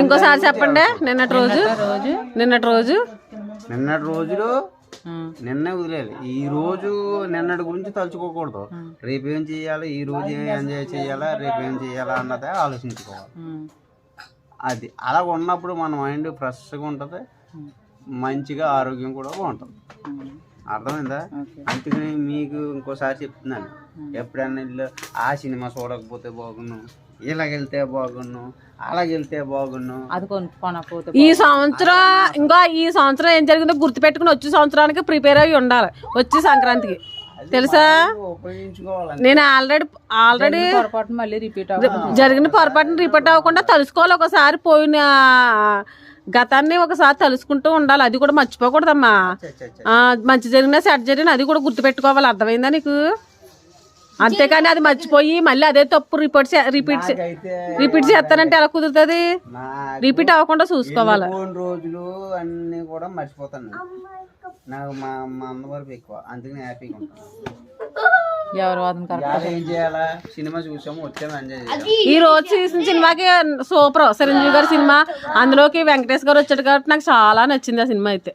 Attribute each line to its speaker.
Speaker 1: ఇంకోసారి చెప్పండి. నిన్నటి రోజులో
Speaker 2: నిన్నే వదిలేదు. ఈ రోజు నిన్నటి గురించి తలుచుకోకూడదు. రేపు ఏం చెయ్యాలి, ఈ రోజు ఏం ఎంజాయ్ చేయాలా, రేపు ఏం చెయ్యాలా అన్నదే ఆలోచించుకోవాలి. అది అలా ఉన్నప్పుడు మన మైండ్ ఫ్రెష్గా ఉంటుంది, మంచిగా ఆరోగ్యం కూడా బాగుంటుంది. అర్థమైందా? అందుకని మీకు ఇంకోసారి చెప్తున్నాను, ఎప్పుడైనా ఇల్లు ఆ సినిమా చూడకపోతే బాగున్ను, ఇలాగెళ్తే బాగున్ను, అలాగెళ్తే బాగున్ను,
Speaker 3: అది కొనుక్కోనకపోతే
Speaker 1: ఈ సంవత్సరం ఏం జరిగిందో గుర్తుపెట్టుకుని వచ్చే సంవత్సరానికి ప్రిపేర్ అయ్యి ఉండాలి. వచ్చే సంక్రాంతికి తెలుసా,
Speaker 2: ఉపయోగించుకోవాలి.
Speaker 1: నేను ఆల్రెడీ
Speaker 3: పొరపాటు మళ్ళీ
Speaker 1: జరిగిన పొరపాటుని రిపీట్ అవ్వకుండా తెలుసుకోవాలి. ఒకసారి పోయిన గతాన్ని ఒకసారి తెలుసుకుంటూ ఉండాలి. అది కూడా మర్చిపోకూడదమ్మా. మంచి జరిగినా సెట్ జరిగినా అది కూడా గుర్తుపెట్టుకోవాలి. అర్థమైందా నీకు? అంతేకాని అది మర్చిపోయి మళ్ళీ అదే తప్పు రిపీట్ చేస్తానంటే ఎలా కుదురుతుంది? రిపీట్ అవ్వకుండా చూసుకోవాలి.
Speaker 2: రోజులు అన్ని కూడా మర్చిపోతాను. నాకు మా అమ్మ వరకు ఎక్కువ, అందుకని హ్యాపీగా ఉంటాను.
Speaker 3: ఎవరు
Speaker 2: ఏం చేయాలా, సినిమా చూసాము, వచ్చాము, ఎంజాయ్ చేయాలి.
Speaker 1: ఈ రోజు చూసిన సినిమాకి సూపర్, చిరంజీవి గారి సినిమా, అందులోకి వెంకటేష్ గారు వచ్చాడు కాబట్టి నాకు చాలా నచ్చింది ఆ సినిమా. అయితే